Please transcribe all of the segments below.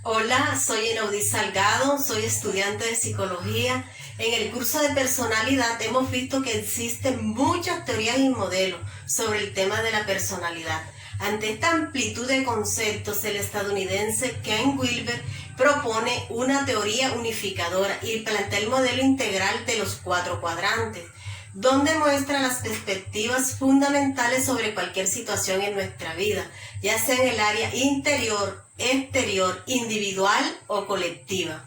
Hola, soy Enaudí Salgado, soy estudiante de psicología. En el curso de personalidad hemos visto que existen muchas teorías y modelos sobre el tema de la personalidad. Ante esta amplitud de conceptos, el estadounidense Ken Wilber propone una teoría unificadora y plantea el modelo integral de los 4 cuadrantes, donde muestra las perspectivas fundamentales sobre cualquier situación en nuestra vida, ya sea en el área interior, exterior, individual o colectiva.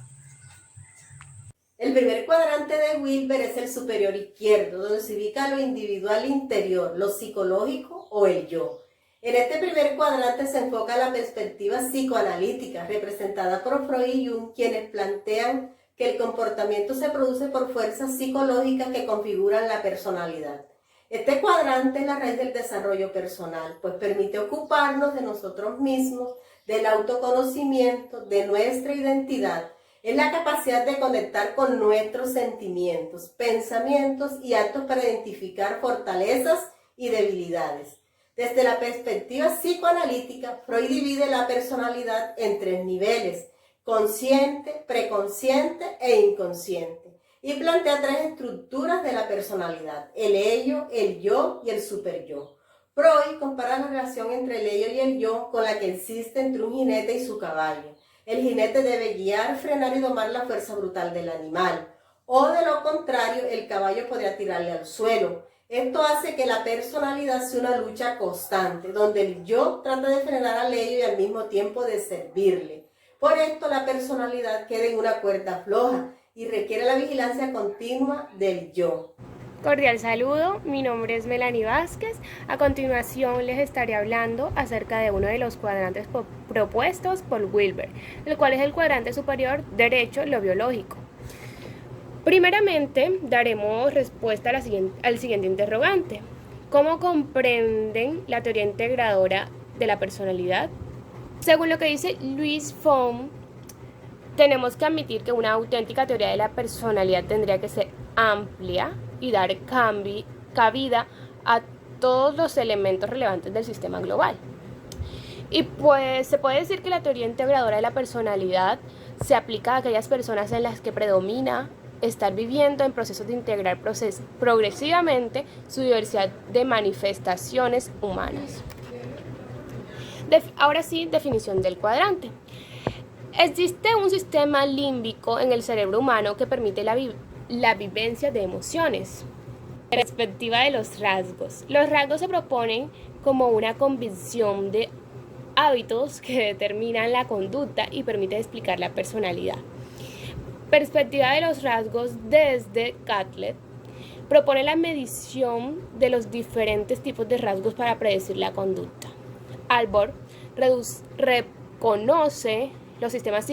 El primer cuadrante de Wilber es el superior izquierdo, donde se ubica lo individual interior, lo psicológico o el yo. En este primer cuadrante se enfoca la perspectiva psicoanalítica, representada por Freud y Jung, quienes plantean que el comportamiento se produce por fuerzas psicológicas que configuran la personalidad. Este cuadrante es la raíz del desarrollo personal, pues permite ocuparnos de nosotros mismos, del autoconocimiento, de nuestra identidad. Es la capacidad de conectar con nuestros sentimientos, pensamientos y actos para identificar fortalezas y debilidades. Desde la perspectiva psicoanalítica, Freud divide la personalidad en 3 niveles: consciente, preconsciente e inconsciente, y plantea 3 estructuras de la personalidad: el ello, el yo y el superyo. Freud compara la relación entre el ello y el yo con la que existe entre un jinete y su caballo. El jinete debe guiar, frenar y domar la fuerza brutal del animal, o de lo contrario, el caballo podría tirarle al suelo. Esto hace que la personalidad sea una lucha constante, donde el yo trata de frenar al ello y al mismo tiempo de servirle. Por esto la personalidad queda en una cuerda floja y requiere la vigilancia continua del yo. Cordial saludo, mi nombre es Melanie Vázquez. A continuación les estaré hablando acerca de uno de los cuadrantes propuestos por Wilber, el cual es el cuadrante superior derecho, lo biológico. Primeramente, daremos respuesta al siguiente interrogante. ¿Cómo comprenden la teoría integradora de la personalidad? Según lo que dice Louis Fromm, tenemos que admitir que una auténtica teoría de la personalidad tendría que ser amplia y dar cabida a todos los elementos relevantes del sistema global. Y pues se puede decir que la teoría integradora de la personalidad se aplica a aquellas personas en las que predomina estar viviendo en procesos de integrar progresivamente su diversidad de manifestaciones humanas. Ahora sí, definición del cuadrante. Existe un sistema límbico en el cerebro humano que permite la vivencia de emociones. Perspectiva de los rasgos. Los rasgos se proponen como una convicción de hábitos que determinan la conducta y permite explicar la personalidad. Perspectiva de los rasgos desde Catlett propone la medición de los diferentes tipos de rasgos para predecir la conducta. Albor reconoce los sistemas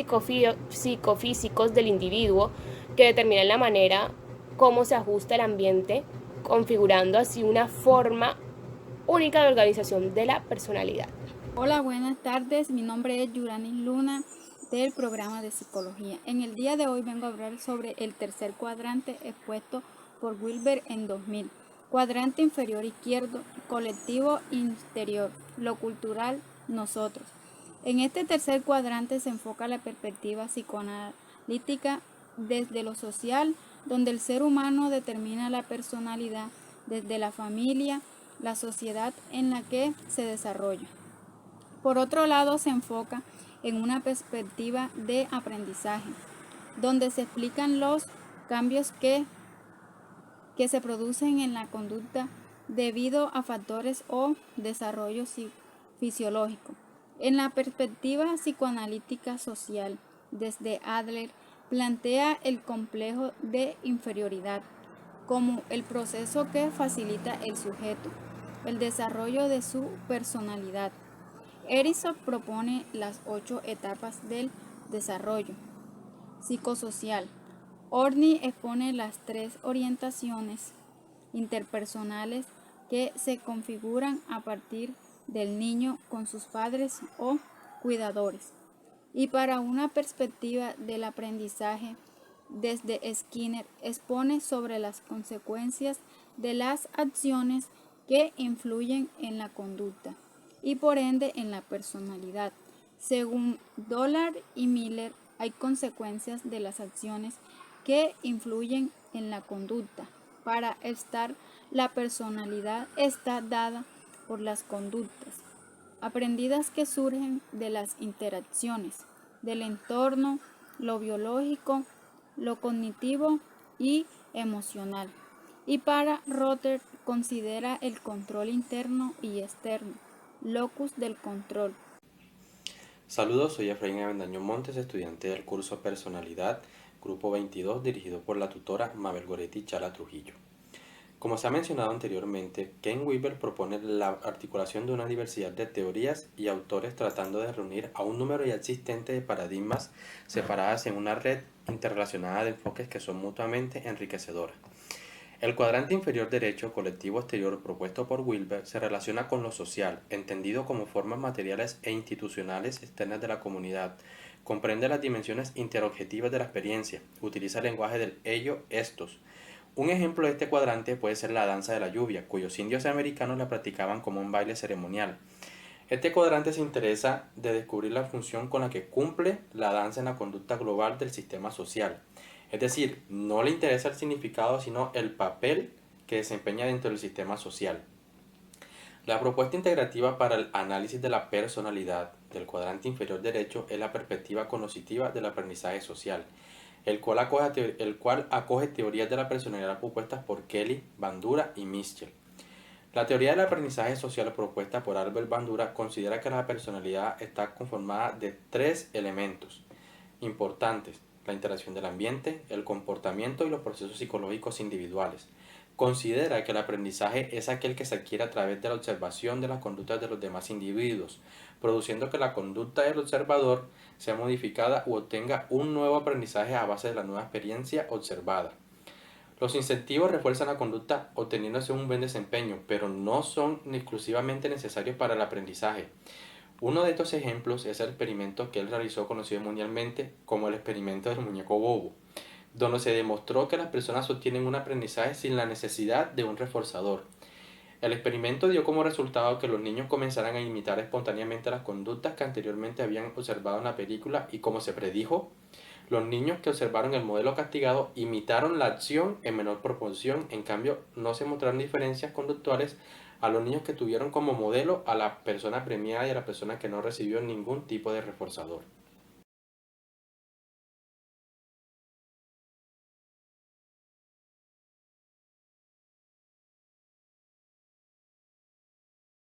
psicofísicos del individuo que determinan la manera cómo se ajusta el ambiente, configurando así una forma única de organización de la personalidad. Hola, buenas tardes. Mi nombre es Yuranis Luna del programa de psicología. En el día de hoy vengo a hablar sobre el tercer cuadrante expuesto por Wilber en 2000. Cuadrante inferior izquierdo, colectivo interior, lo cultural, nosotros. En este tercer cuadrante se enfoca la perspectiva psicoanalítica desde lo social, donde el ser humano determina la personalidad desde la familia, la sociedad en la que se desarrolla. Por otro lado, se enfoca en una perspectiva de aprendizaje, donde se explican los cambios que se producen en la conducta debido a factores o desarrollo fisiológico. En la perspectiva psicoanalítica social, desde Adler, plantea el complejo de inferioridad como el proceso que facilita el sujeto, el desarrollo de su personalidad. Erickson propone las 8 etapas del desarrollo psicosocial. Orni expone las 3 orientaciones interpersonales que se configuran a partir del niño con sus padres o cuidadores. Y para una perspectiva del aprendizaje, desde Skinner expone sobre las consecuencias de las acciones que influyen en la conducta y por ende en la personalidad. Según Dollard y Miller, hay consecuencias de las acciones que influyen en la conducta. Para estar, la personalidad está dada por las conductas aprendidas que surgen de las interacciones del entorno, lo biológico, lo cognitivo y emocional. Y para Rotter considera el control interno y externo, locus del control. Saludos, soy Efraín Avendaño Montes, estudiante del curso Personalidad, grupo 22, dirigido por la tutora Mabel Goretti Chala Trujillo. Como se ha mencionado anteriormente, Ken Wilber propone la articulación de una diversidad de teorías y autores tratando de reunir a un número ya existente de paradigmas separadas en una red interrelacionada de enfoques que son mutuamente enriquecedoras. El cuadrante inferior derecho colectivo exterior propuesto por Wilber se relaciona con lo social, entendido como formas materiales e institucionales externas de la comunidad. Comprende las dimensiones interobjetivas de la experiencia, utiliza el lenguaje del ello, estos. Un ejemplo de este cuadrante puede ser la danza de la lluvia, cuyos indios americanos la practicaban como un baile ceremonial. Este cuadrante se interesa de descubrir la función con la que cumple la danza en la conducta global del sistema social. Es decir, no le interesa el significado, sino el papel que desempeña dentro del sistema social. La propuesta integrativa para el análisis de la personalidad del cuadrante inferior derecho es la perspectiva cognitiva del aprendizaje social, el cual acoge teorías de la personalidad propuestas por Kelly, Bandura y Mitchell. La teoría del aprendizaje social propuesta por Albert Bandura considera que la personalidad está conformada de tres elementos importantes: la interacción del ambiente, el comportamiento y los procesos psicológicos individuales. Considera que el aprendizaje es aquel que se adquiere a través de la observación de las conductas de los demás individuos, produciendo que la conducta del observador sea modificada u obtenga un nuevo aprendizaje a base de la nueva experiencia observada. Los incentivos refuerzan la conducta obteniéndose un buen desempeño, pero no son exclusivamente necesarios para el aprendizaje. Uno de estos ejemplos es el experimento que él realizó, conocido mundialmente como el experimento del muñeco bobo, donde se demostró que las personas obtienen un aprendizaje sin la necesidad de un reforzador. El experimento dio como resultado que los niños comenzaran a imitar espontáneamente las conductas que anteriormente habían observado en la película y, como se predijo, los niños que observaron el modelo castigado imitaron la acción en menor proporción. En cambio, no se mostraron diferencias conductuales a los niños que tuvieron como modelo a la persona premiada y a la persona que no recibió ningún tipo de reforzador.